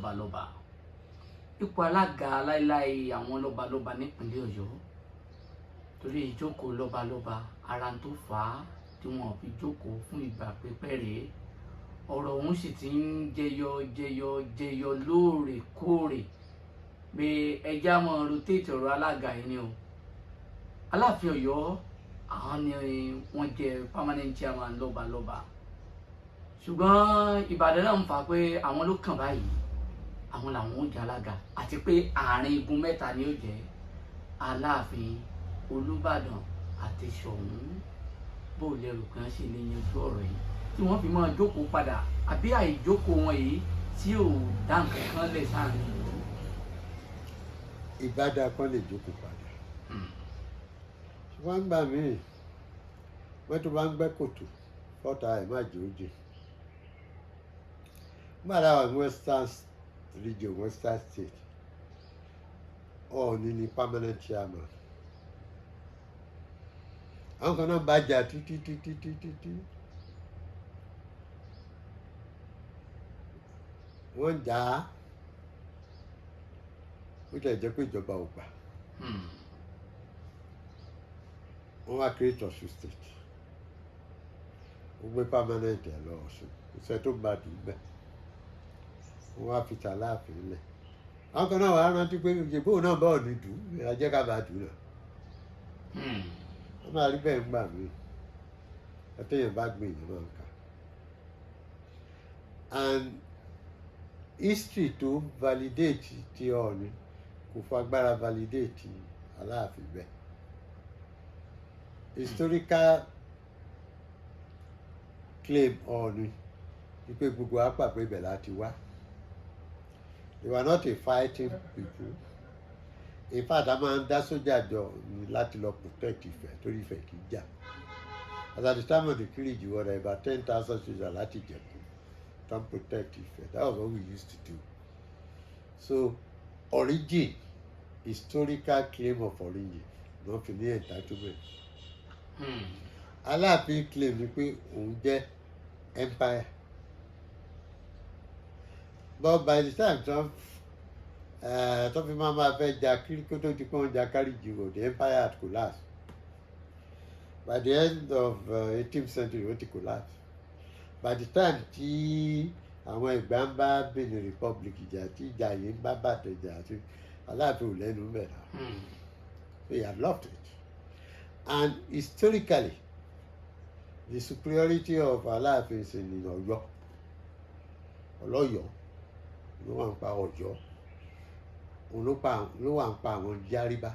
lọ́balọ́ba ipò alága láíláí àwọn lọ́balọ́ba nípínlẹ̀ Ọ̀yọ́ torí ìjókòó lọ́balọ́ba ara tó fà á tí wọ́n fi jókòó fún ìgbà pípẹ́ rèé ọ̀rọ̀ ọ̀hún sì ti ń jẹyọ lóòrèkóòrè pé ẹja mọ rotate ọ̀rọ̀ alága yìí ni o Aláàfin Ọ̀yọ́ àwọn ni wọ́n jẹ permanent chairman lọ́balọ́ba ṣùgbọ́n Ìbàdàn náà ń fà pé àwọn ló kàn báyìí àwọn làwọn ó jẹ alága àti pé àárín igun mẹ́ta ni ó jẹ Aláàfin Olúbàdàn àti Ṣọ̀ún bó lẹ́rù kan sì lè yanjú ọ̀rọ̀ yìí tí wọ́n fi máa jókòó padà àbí àìjókòó wọn yìí tí ò dá nǹkan kan lẹ̀ sáàrin ìlú. Ìbàdàn kan lè jókòó padà ṣùgbọ́n gbà míì wọ́n tó bá ń gbẹ́ kòtò fọ́tà ẹ̀ má jẹ́ òjì gbàdá wà ní western region western state Ọọ̀ni ni permanent chairman àwọn kan náà bá jà títí wọ́n jà á ó jẹ́ jẹ́ pé ìjọba ò gbà wọ́n wá create Ọ̀ṣun state ó gbé permanent ẹ̀ lọ Ọ̀ṣun ìṣẹ́ tó bá dùn bẹ́ẹ̀ wọ́n wá fi Aláàfin lẹ̀ àwọn kan náà wàá rántí pé ìjẹ̀bú náà bá Ọọ̀ni dùn ajẹ́ ká bá dùn náà wọ́n máa rí bẹ́ẹ̀ ń gbà mí ẹtẹ́yìn bá gbé èèyàn máa ń kà and history tó validate ti Ọọ̀ni kò fagbára validate Aláàfin bẹ́ẹ̀ historical claim Ọọ̀ni wípé gbogbo apá pé ibẹ̀ láti wá they were not a fighting people in fact a máa ń dá sójà jọ láti lọ protect Ifẹ̀ torí Ifẹ̀ kì í jà as at the time of the Kiriji were about 10,000 soldiers láti Ìjẹ̀bú to protect Ifẹ̀. That was what we used to do. So origin, historical claim of origin, not for the entitlement. Alaafin claim ni pé òun jẹ́ empire. But by the time tó fi máa fẹ́ jà kiri kó tó ti pọ́n jà Kárìjì, the empire had collapsed. By the end of 18th century, ó ti collapse. By the time tí àwọn Ẹ̀gbá ń bá Benin Republic jà tí ìjà yìí ń bá Bàtẹ̀ jà tí Aláàfin ò lẹ́nu mẹ́ta. So he had lost it. And historically, the superiority of Alaafin is in Ọ̀yọ́. Ọlọ́yọ̀ ló wà ń pa Ọ̀yọ́. Òun ló wà ń pa àwọn Járíbá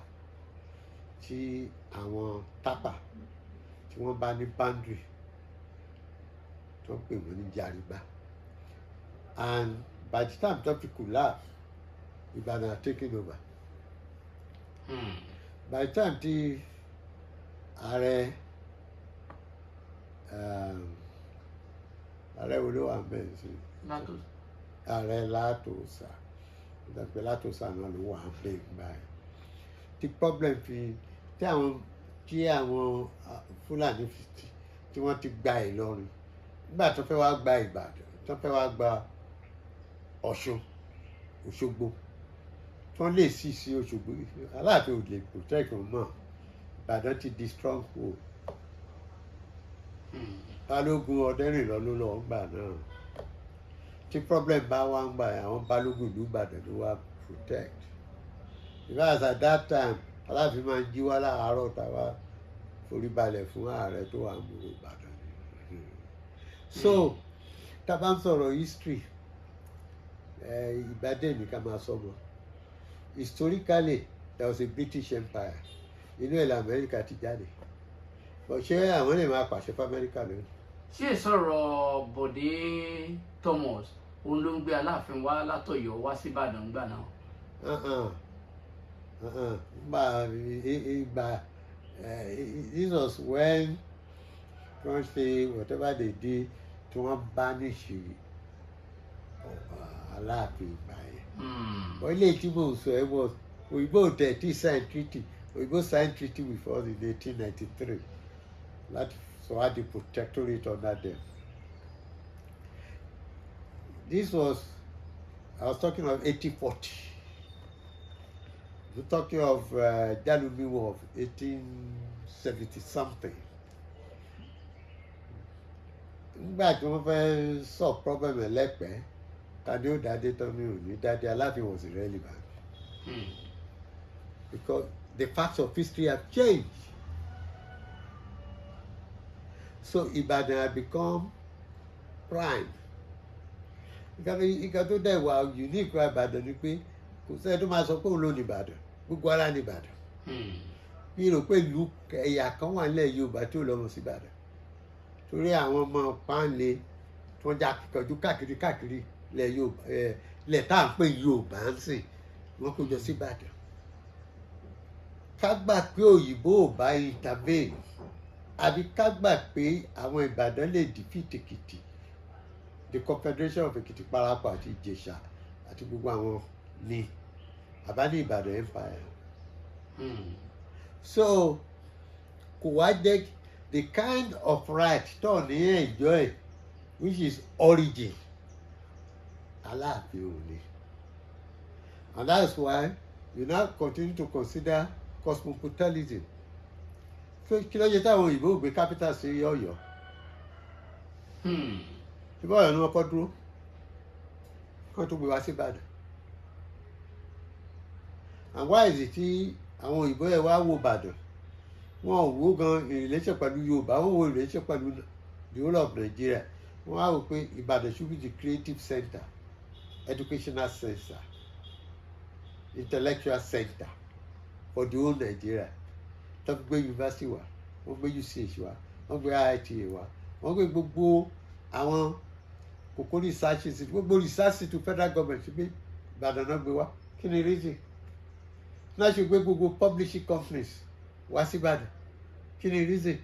tí àwọn Tápà tí wọ́n bá ní boundary tó ń pè wọ́n ní Járíbá. And by the time tó fi collapse, Ìbàdàn had taken over. By the time tí ààrẹ wo ló wà ń bẹ̀ sí? Ààrẹ Látòsà. Ìdàgbẹ́ Látòsà náà ló wà ń bẹ̀ báyìí. Tí problem fi tí àwọn Fúlàní tí wọ́n ti gba Ìlọrin nígbà tó fẹ́ wá gba Ìbàdàn tó fẹ́ wá gba Òṣogbo tí wọ́n lè sí Òṣogbo Aláàfin ò lè protect wọn mọ́. Ìbàdàn ti di stronghold. Balógun Ọdẹ́rìnlọ ló lọ gbà náà. Tí problem bá wá ń gbà àwọn balógun ìlú Ìbàdàn ló wá protect. Because at that time Aláàfin máa ń jí wá láàárọ̀ tàwa forí balẹ̀ fún ààrẹ tó wà mú Ìbàdàn. So tá a bá ń sọ̀rọ̀ history Ìbàdàn ní ká máa sọ̀rọ̀. Historically there was a British Empire. Inú ẹ̀ l'Amẹ́ríkà ti jáde. Ṣé àwọn lè máa pàṣẹ fún Amẹ́ríkà lónìí? Ṣé ìsọ̀rọ̀ Bọ̀dé Thomas òun ló ń gbé Aláàfin wá látọ̀yọ́ wá sí Ìbàdàn gbà náà? This was when wọ́n ṣe whatever they did tí wọ́n banish Aláàfin ìgbà yẹn. Wọ́n lè tí mò ń sọ ẹ̀ wọ́n òyìnbó tẹ̀ tí sign treaty. Òyìnbó signed treaty with us in 1893. That so had the protectorate under them. This was I was talking of 1840. We're talking of Jalumi War of 1870 something. Nígbà tí wọ́n fẹ́ solve problem ẹlẹ́pẹ́ tani ó dáadé tán ní òní dáadé Alaafin was irrelevant because the facts of history have changed. So Ibadan had become prime. Ìgbà tó dẹ̀ wà unique wa Ìbàdàn ni pé kò sẹ́ni tó máa sọ pé òun ló ní Ìbàdàn gbogbo ara ní Ìbàdàn. Mi rò pé ìlú ẹ̀yà kan wà nílẹ̀ Yorùbá tí ò lọ́mọ sí Ìbàdàn torí àwọn ọmọ páńlé tí wọ́n já kíkanjú káàkiri ilẹ̀ Yorùbá ilẹ̀ tá à ń pè Yorùbá ń sìn wọ́n kó jọ sí Ìbàdàn. Ká gbà pé òyìnbó ò bá intervene àbí ká gbà pé àwọn Ìbàdàn lè defeat Èkìtì, the Confederation of Èkìtì Parapọ̀ àti Ìjẹ̀ṣà àti gbogbo àwọn ní àbá ní Ìbàdàn Empire. So kò wá jẹ́ the kind of right tó ní enjoy which is origin Alaafin ò ní. And that's why you now continue to consider cosmopolitanism. Kí ló yẹ táwọn òyìnbó gbé capital sí Ọ̀yọ́? Ṣùgbọ́n Ọ̀yọ́ ni wọ́n kọ́ dúró kí wọ́n tó gbé wá sí Ìbàdàn. And why is it tí àwọn òyìnbó yẹn wá wo Ìbàdàn? Wọ́n ò wò gan in relation pẹ̀lú Yorùbá, wọ́n wò in relation pẹ̀lú the whole of Nigeria. Wọ́n á wò pé Ìbàdàn should be the creative center, educational center, intellectual center for the whole Nigeria. Tó gbé university wá, wọ́n gbé UCH wá, wọ́n gbé IITA wá, wọ́n gbé gbogbo àwọn kòkó research institute, gbogbo research institute federal government ṣe pé Ìbàdàn náà gbé wá. Kí ni reason? Náà ṣe gbé gbogbo publishing companies wá sí Ìbàdàn. Kí ni reason?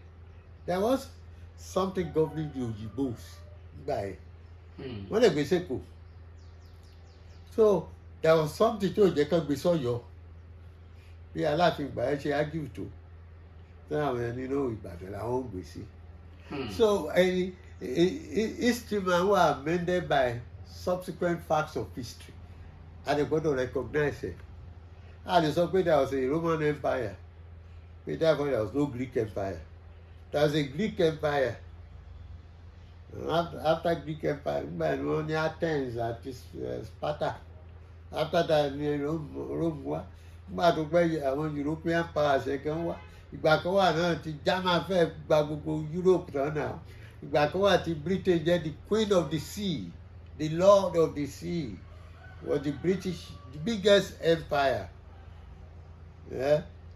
There was something governing the Oyibos nígbà yẹn. Wọ́n lè gbé sẹ́kọ̀ọ́. So there was something tí ò jẹ́ kán gbé sọ́yọ́. Bí Aláàfin ìgbà yẹn ṣe argue tó. Tí àwọn ẹni náà Ìbàdàn làwọn ò gbé sí. So history man were amended by subsequent facts of history. And they got to recognize it. And they said there was a Roman Empire. Therefore, there was no Greek Empire. There was a Greek Empire. After Greek Empire, only Athens and Sparta. After that, Rome was. But when European powers came, ìgbà kan wà náà tí German fẹ́ gba gbogbo Europe tán náà. Ìgbà kan wà tí Britain jẹ́ the queen of the sea, the lord of the sea, was the British, the biggest empire.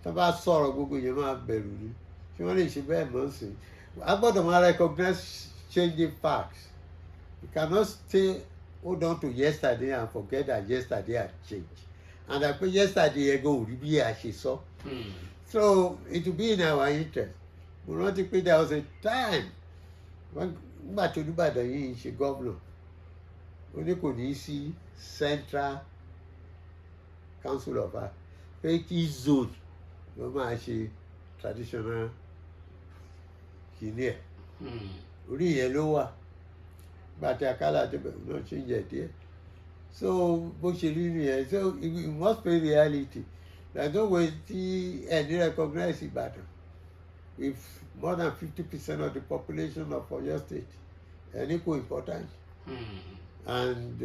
Tó bá sọ̀rọ̀ gbogbo yẹn máa bẹ̀rù ni. Ṣé wọ́n lè ṣe bẹ́ẹ̀ mọ́ sí? A gbọ́dọ̀ máa recognize changing facts. You cannot stay hold on to yesterday and forget that yesterday had changed. And I pé yesterday yẹn go rí bí a ṣe sọ. So it will be in our interest. Mo rántí pé there was a time nígbà tí Olubadan yìí ń ṣe gómìnà ó ní kò ní sí Central Council of Art pé kí zone ló máa ṣe traditional kìíní ẹ̀ orí yẹn ló wà nígbà tí Akálà débẹ̀ náà ṣe ń jẹ díẹ̀ so bó ṣe rí nìyẹn so it must be reality. There's no way any recognize Ibadan with more than 50% of the population of Oyo State. Any equal importance. And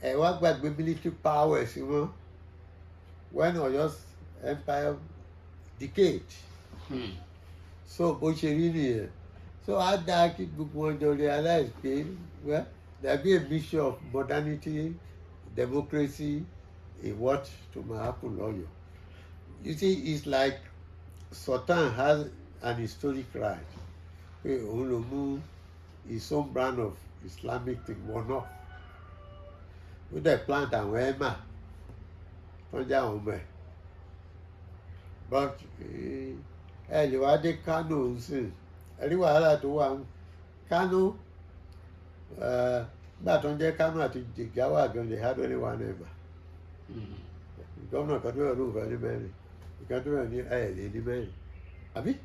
what about the military powers, you know, when Oyo's empire decayed. So Bolshevik. So I want to realize well, there'll be a mixture of modernity, democracy, in what to happen Oyo. You see, it's like Sultan has an historic right. Olomu is some brand of Islamic thing, one off. With the plant and Wema, but you are the Kano, everywhere to one Kano, but on the Kano at the Gawa, they had anyone ever. Governor can do a roof any man. You can do any many. Abi?